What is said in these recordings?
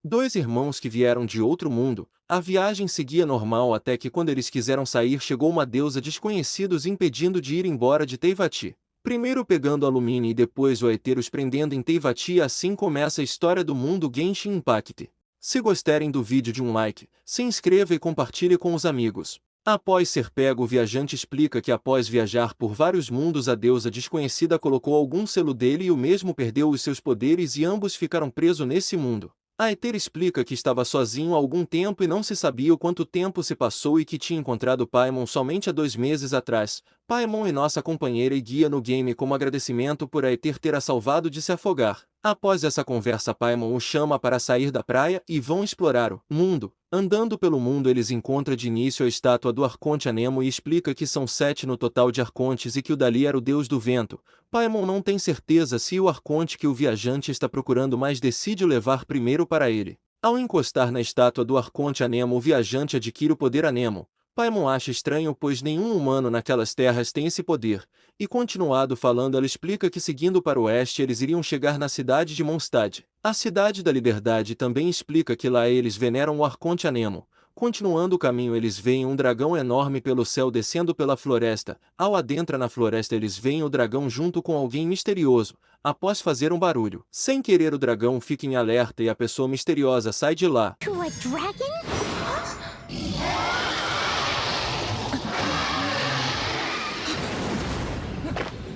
Dois irmãos que vieram de outro mundo. A viagem seguia normal até que quando eles quiseram sair chegou uma deusa desconhecida os impedindo de ir embora de Teivati. Primeiro pegando Alumine e depois o Aether os prendendo em Teivati e assim começa a história do mundo Genshin Impact. Se gostarem do vídeo de um like, se inscreva e compartilhe com os amigos. Após ser pego o viajante explica que após viajar por vários mundos a deusa desconhecida colocou algum selo dele e o mesmo perdeu os seus poderes e ambos ficaram presos nesse mundo. Aether explica que estava sozinho há algum tempo e não se sabia o quanto tempo se passou e que tinha encontrado Paimon somente há 2 meses atrás. Paimon é nossa companheira e guia no game como agradecimento por Aether ter a salvado de se afogar. Após essa conversa Paimon o chama para sair da praia e vão explorar o mundo. Andando pelo mundo eles encontram de início a estátua do Arconte Anemo e explica que são 7 no total de Arcontes e que o Dali era o deus do vento. Paimon não tem certeza se o Arconte que o viajante está procurando mas decide o levar primeiro para ele. Ao encostar na estátua do Arconte Anemo o viajante adquire o poder Anemo. Paimon acha estranho pois nenhum humano naquelas terras tem esse poder, e continuado falando ela explica que seguindo para o oeste eles iriam chegar na cidade de Mondstadt. A cidade da liberdade também explica que lá eles veneram o Arconte Anemo. Continuando o caminho eles veem um dragão enorme pelo céu descendo pela floresta. Ao adentrar na floresta eles veem o dragão junto com alguém misterioso. Após fazer um barulho, sem querer o dragão fica em alerta e a pessoa misteriosa sai de lá. To a dragon?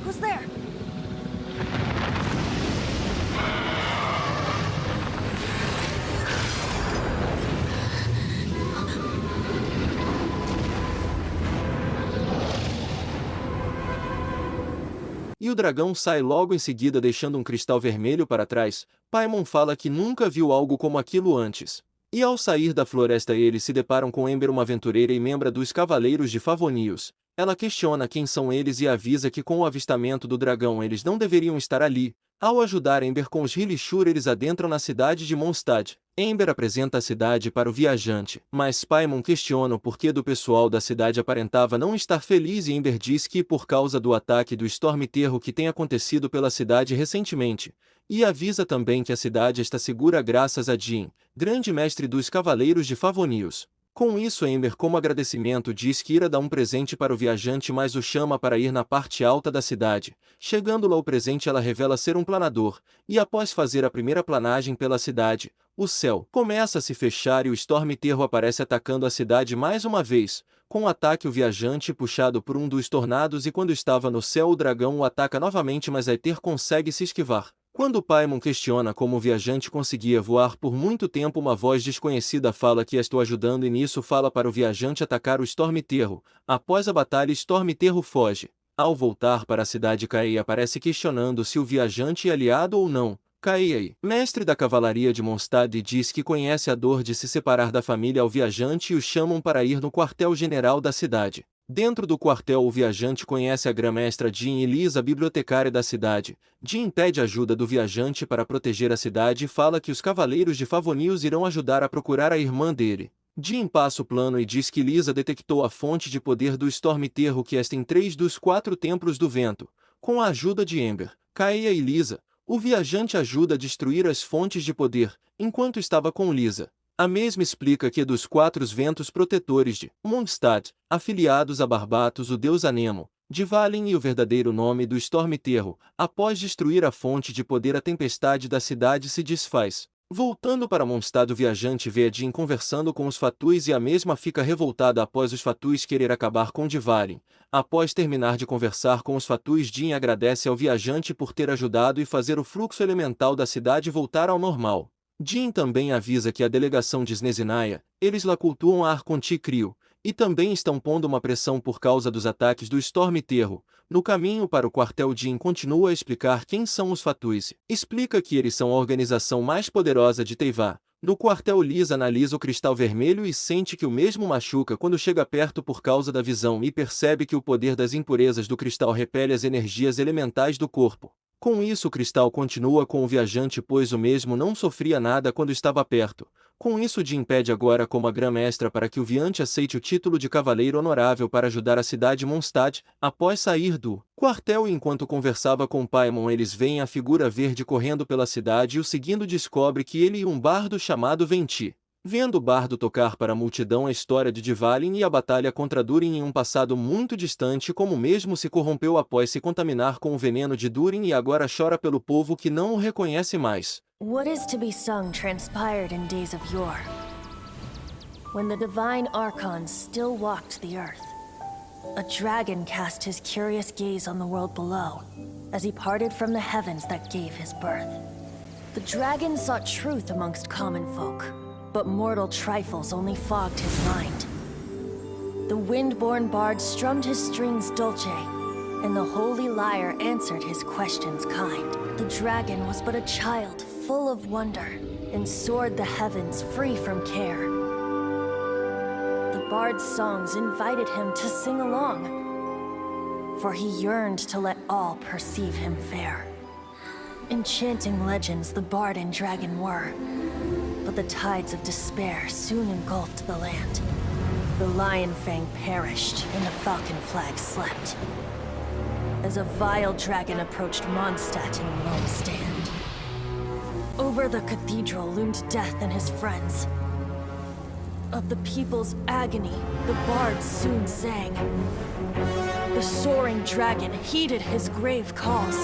Who's there? E o dragão sai logo em seguida deixando um cristal vermelho para trás. Paimon fala que nunca viu algo como aquilo antes. E ao sair da floresta eles se deparam com Ember, uma aventureira e membro dos Cavaleiros de Favonius. Ela questiona quem são eles e avisa que com o avistamento do dragão eles não deveriam estar ali. Ao ajudar Ember com os Hilishur eles adentram na cidade de Mondstadt. Ember apresenta a cidade para o viajante, mas Paimon questiona o porquê do pessoal da cidade aparentava não estar feliz e Ember diz que por causa do ataque do Stormterror que tem acontecido pela cidade recentemente. E avisa também que a cidade está segura graças a Jin, grande mestre dos Cavaleiros de Favonius. Com isso Ember como agradecimento diz que irá dar um presente para o viajante mas o chama para ir na parte alta da cidade. Chegando lá o presente ela revela ser um planador, e após fazer a primeira planagem pela cidade, o céu começa a se fechar e o Stormterror aparece atacando a cidade mais uma vez. Com o ataque o viajante puxado por um dos tornados e quando estava no céu o dragão o ataca novamente mas Aether consegue se esquivar. Quando Paimon questiona como o viajante conseguia voar por muito tempo uma voz desconhecida fala que estou ajudando e nisso fala para o viajante atacar o Stormterror. Após a batalha Stormterror foge. Ao voltar para a cidade Kaei aparece questionando se o viajante é aliado ou não. Kaei, mestre da cavalaria de Mondstadt diz que conhece a dor de se separar da família ao viajante e o chamam para ir no quartel-general da cidade. Dentro do quartel o viajante conhece a grã-mestra Jin e Lisa, bibliotecária da cidade. Jin pede ajuda do viajante para proteger a cidade e fala que os Cavaleiros de Favonius irão ajudar a procurar a irmã dele. Jin passa o plano e diz que Lisa detectou a fonte de poder do Stormterror que está em 3 dos 4 Templos do Vento. Com a ajuda de Ember, Kaeya e Lisa, o viajante ajuda a destruir as fontes de poder, enquanto estava com Lisa. A mesma explica que dos 4 ventos protetores de Mondstadt, afiliados a Barbatos o deus Anemo, Dvalin e o verdadeiro nome do Stormterror, após destruir a fonte de poder a tempestade da cidade se desfaz. Voltando para Mondstadt o viajante vê a Jin conversando com os Fatuis e a mesma fica revoltada após os Fatuis querer acabar com Dvalin. Após terminar de conversar com os Fatuis Jin agradece ao viajante por ter ajudado e fazer o fluxo elemental da cidade voltar ao normal. Jin também avisa que a delegação de Snezinaia, eles lá cultuam a Arconte Crio, e também estão pondo uma pressão por causa dos ataques do Stormterror. No caminho para o quartel Jin continua a explicar quem são os Fatuis. Explica que eles são a organização mais poderosa de Teyvat. No quartel Lisa analisa o cristal vermelho e sente que o mesmo machuca quando chega perto por causa da visão e percebe que o poder das impurezas do cristal repele as energias elementais do corpo. Com isso o cristal continua com o viajante pois o mesmo não sofria nada quando estava perto. Com isso Jin pede agora como a Grã-Mestra para que o Viante aceite o título de Cavaleiro Honorável para ajudar a cidade Mondstadt, após sair do quartel. E enquanto conversava com Paimon eles veem a figura verde correndo pela cidade e o seguindo descobre que ele e um bardo chamado Venti. Vendo o bardo tocar para a multidão a história de Dvalin e a batalha contra Durin em um passado muito distante, como mesmo se corrompeu após se contaminar com o veneno de Durin e agora chora pelo povo que não o reconhece mais. What is to be sung transpired in days of yore, when the divine archons still walked the earth. A dragon cast his curious gaze on the world below, as he parted from the heavens that gave his birth. The dragon sought truth amongst common folk, but mortal trifles only fogged his mind. The wind-born bard strummed his strings dulce, and the holy lyre answered his questions kind. The dragon was but a child, full of wonder, and soared the heavens free from care. The bard's songs invited him to sing along, for he yearned to let all perceive him fair. Enchanting legends the bard and dragon were, but the tides of despair soon engulfed the land. The Lion Fang perished, and the Falcon Flag slept, as a vile dragon approached Mondstadt in lone stand. Over the cathedral loomed Death and his friends. Of the people's agony, the bards soon sang. The soaring dragon heeded his grave calls,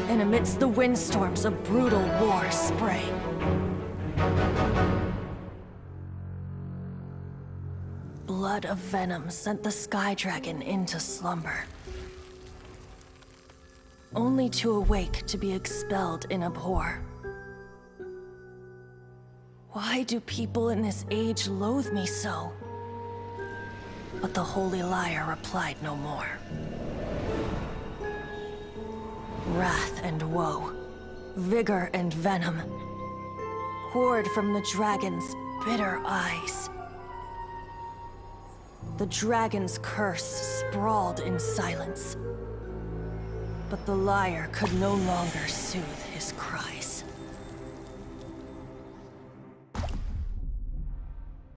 and amidst the windstorms a brutal war sprang. Blood of venom sent the sky dragon into slumber, only to awake to be expelled in abhor. Why do people in this age loathe me so? But the holy lyre replied no more. Wrath and woe, vigor and venom, poured from the dragon's bitter eyes. The dragon's curse sprawled in silence, but the lyre could no longer soothe his cries.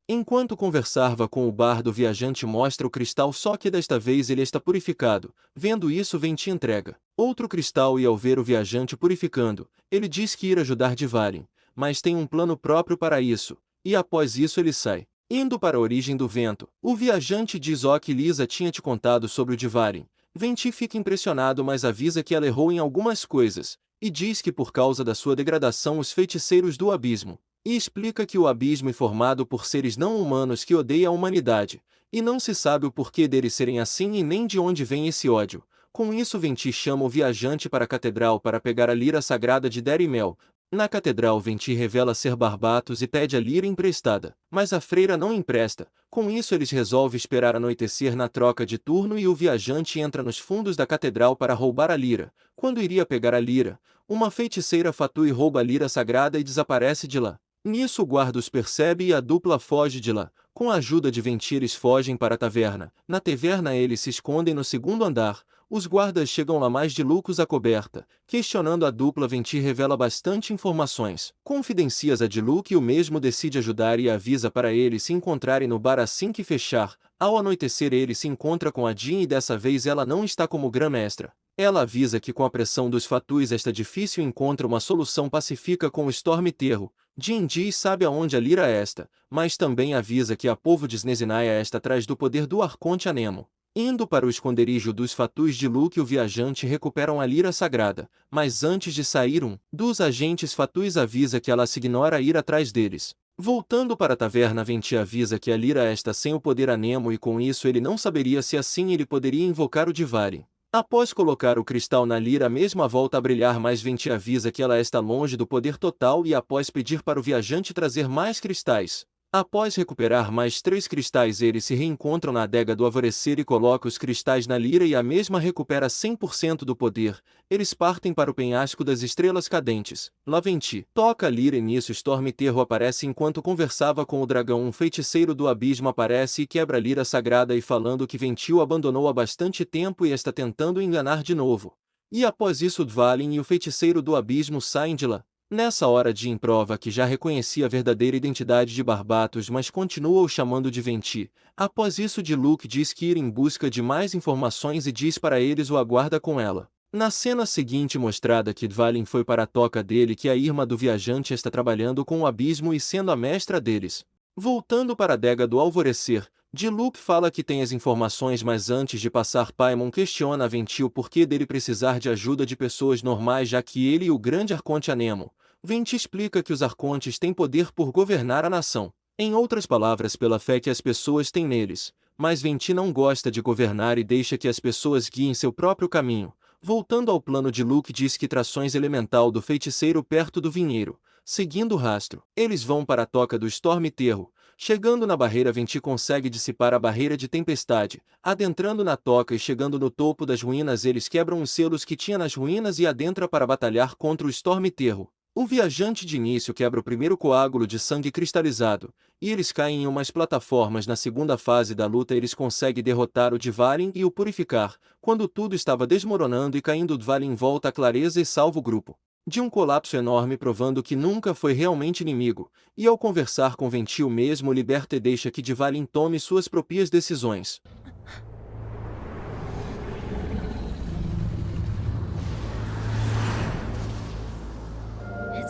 Enquanto conversava com o bardo, o viajante mostra o cristal, só que desta vez ele está purificado. Vendo isso, Venti entrega outro cristal e ao ver o viajante purificando, ele diz que irá ajudar Dvalin, mas tem um plano próprio para isso, e após isso ele sai, indo para a origem do vento. O viajante diz que Lisa tinha te contado sobre o Dvalin. Venti fica impressionado, mas avisa que ela errou em algumas coisas, e diz que por causa da sua degradação os feiticeiros do abismo, e explica que o abismo é formado por seres não humanos que odeiam a humanidade, e não se sabe o porquê deles serem assim e nem de onde vem esse ódio. Com isso Venti chama o viajante para a catedral para pegar a lira sagrada de Derimel. Na catedral Venti revela ser Barbatos e pede a lira emprestada, mas a freira não empresta. Com isso eles resolvem esperar anoitecer na troca de turno e o viajante entra nos fundos da catedral para roubar a lira. Quando iria pegar a lira, uma feiticeira fatua e rouba a lira sagrada e desaparece de lá. Nisso o guarda os percebe e a dupla foge de lá. Com a ajuda de Venti eles fogem para a taverna. Na taverna eles se escondem no segundo andar. Os guardas chegam lá mais de loucos à coberta. Questionando a dupla, Venti revela bastante informações confidencias a Diluc e o mesmo decide ajudar e avisa para eles se encontrarem no bar assim que fechar. Ao anoitecer ele se encontra com a Jean e dessa vez ela não está como Grã-Mestra. Ela avisa que com a pressão dos fatus está difícil e encontra uma solução pacífica com o Storm-Terro. Jean diz sabe aonde a lira está, mas também avisa que a povo de Snezinaia está atrás do poder do Arconte Anemo. Indo para o esconderijo dos fatus de Luke, o viajante recuperam a lira sagrada, mas antes de sair um dos agentes fatus avisa que ela se ignora ir atrás deles. Voltando para a taverna, Venti avisa que a lira está sem o poder Anemo e com isso ele não saberia se assim ele poderia invocar o Dvalin. Após colocar o cristal na lira mesmo a volta a brilhar, mas Venti avisa que ela está longe do poder total e após pedir para o viajante trazer mais cristais. Após recuperar mais 3 cristais eles se reencontram na adega do alvorecer e coloca os cristais na lira e a mesma recupera 100% do poder. Eles partem para o penhasco das estrelas cadentes. Lá Venti toca a lira e nisso Storm-Terro aparece enquanto conversava com o dragão. Um feiticeiro do abismo aparece e quebra a lira sagrada e falando que Venti o abandonou há bastante tempo e está tentando enganar de novo. E após isso Dvalin e o feiticeiro do abismo saem de lá. Nessa hora Jin prova que já reconhecia a verdadeira identidade de Barbatos, mas continua o chamando de Venti. Após isso Diluc diz que ir em busca de mais informações e diz para eles o aguarda com ela. Na cena seguinte mostrada que Dvalin foi para a toca dele que a irmã do viajante está trabalhando com o abismo e sendo a mestra deles. Voltando para a adega do alvorecer, Diluc fala que tem as informações, mas antes de passar Paimon questiona a Venti o porquê dele precisar de ajuda de pessoas normais, já que ele e o grande Arconte Anemo. Venti explica que os Arcontes têm poder por governar a nação. Em outras palavras, pela fé que as pessoas têm neles. Mas Venti não gosta de governar e deixa que as pessoas guiem seu próprio caminho. Voltando ao plano de Luke, diz que trações elemental do feiticeiro perto do vinheiro. Seguindo o rastro, eles vão para a toca do Storm Terror. Chegando na barreira, Venti consegue dissipar a barreira de tempestade. Adentrando na toca e chegando no topo das ruínas, eles quebram os selos que tinha nas ruínas e adentra para batalhar contra o Storm Terror. O viajante de início quebra o primeiro coágulo de sangue cristalizado, e eles caem em umas plataformas. Na segunda fase da luta eles conseguem derrotar o Dvalin e o purificar. Quando tudo estava desmoronando e caindo, Dvalin volta à clareza e salva o grupo de um colapso enorme, provando que nunca foi realmente inimigo, e ao conversar com Venti o mesmo liberta e deixa que Dvalin tome suas próprias decisões.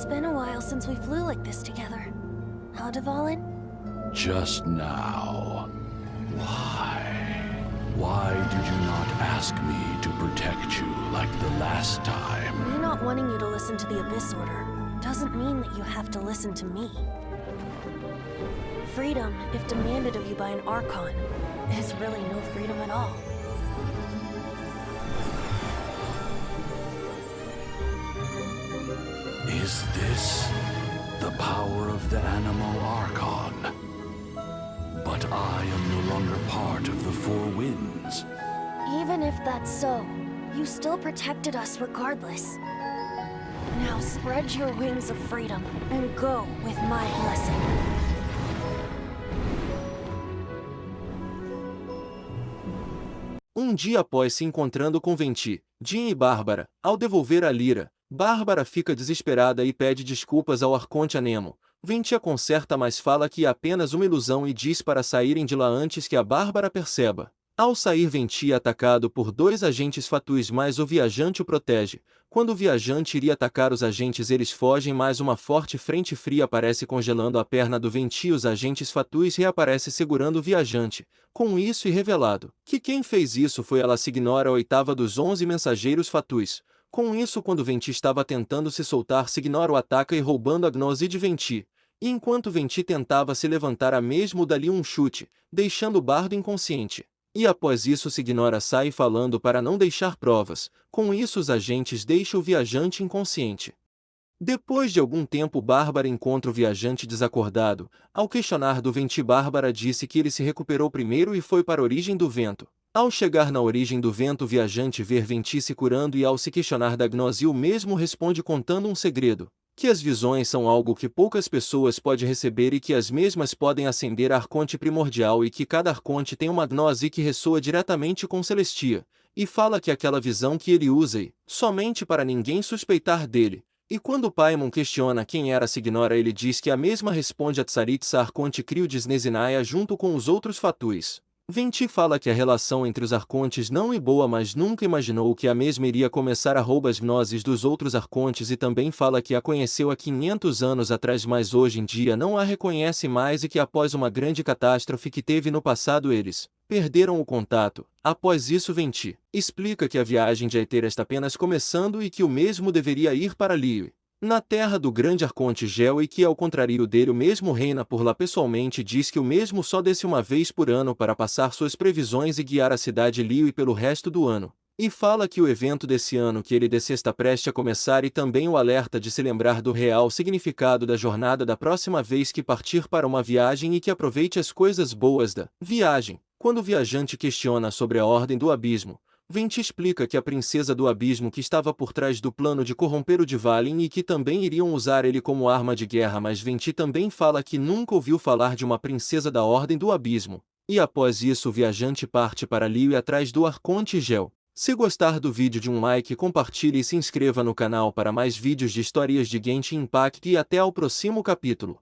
It's been a while since we flew like this together. Huh, Dvalin? Just now. Why? Why did you not ask me to protect you like the last time? Me not wanting you to listen to the Abyss Order doesn't mean that you have to listen to me. Freedom, if demanded of you by an Archon, is really no freedom at all. Is this the power of the Anemo Archon? But I am no longer part of the Four Winds. Even if that's so, you still protected us regardless. Now spread your wings of freedom and go with my blessing. Um dia após se encontrando com Venti, Jin e Bárbara, ao devolver a lira, Bárbara fica desesperada e pede desculpas ao Arconte Anemo. Venti a conserta, mas fala que é apenas uma ilusão e diz para saírem de lá antes que a Bárbara perceba. Ao sair, Venti é atacado por dois agentes fatuis, mas o viajante o protege. Quando o viajante iria atacar os agentes, eles fogem, mas uma forte frente fria aparece congelando a perna do Venti. Os agentes fatuis reaparecem segurando o viajante. Com isso, e revelado que quem fez isso foi ela, se ignora a oitava dos 11 mensageiros fatuis. Com isso, quando Venti estava tentando se soltar, se ignora o ataca e roubando a gnose de Venti. E enquanto Venti tentava se levantar, a mesmo dali um chute, deixando o bardo inconsciente. E após isso se ignora sai falando para não deixar provas. Com isso os agentes deixam o viajante inconsciente. Depois de algum tempo, Bárbara encontra o viajante desacordado. Ao questionar do Venti, Bárbara disse que ele se recuperou primeiro e foi para a origem do vento. Ao chegar na origem do vento, o viajante vê Venti se curando e ao se questionar da gnose, o mesmo responde contando um segredo. Que as visões são algo que poucas pessoas podem receber e que as mesmas podem ascender a Arconte primordial e que cada Arconte tem uma gnose que ressoa diretamente com Celestia, e fala que aquela visão que ele usa e, somente para ninguém suspeitar dele. E quando Paimon questiona quem era, se ignora, ele diz que a mesma responde a Tsaritsa, Arconte Crio de Snezinaya junto com os outros fatuis. Venti fala que a relação entre os Arcontes não é boa, mas nunca imaginou que a mesma iria começar a roubar as gnoses dos outros Arcontes, e também fala que a conheceu há 500 anos atrás, mas hoje em dia não a reconhece mais e que após uma grande catástrofe que teve no passado eles perderam o contato. Após isso, Venti explica que a viagem de Aether está apenas começando e que o mesmo deveria ir para Liyue, na terra do grande Arconte Gel, e que ao contrário dele o mesmo reina por lá pessoalmente. Diz que o mesmo só desce uma vez por ano para passar suas previsões e guiar a cidade Liyue pelo resto do ano. E fala que o evento desse ano que ele desce está prestes a começar, e também o alerta de se lembrar do real significado da jornada da próxima vez que partir para uma viagem e que aproveite as coisas boas da viagem. Quando o viajante questiona sobre a Ordem do Abismo, Venti explica que a princesa do abismo que estava por trás do plano de corromper o Dvalin e que também iriam usar ele como arma de guerra, mas Venti também fala que nunca ouviu falar de uma princesa da Ordem do Abismo. E após isso o viajante parte para Liyue atrás do Arconte Gel. Se gostar do vídeo, de um like, compartilhe e se inscreva no canal para mais vídeos de histórias de Genshin Impact, e até ao próximo capítulo.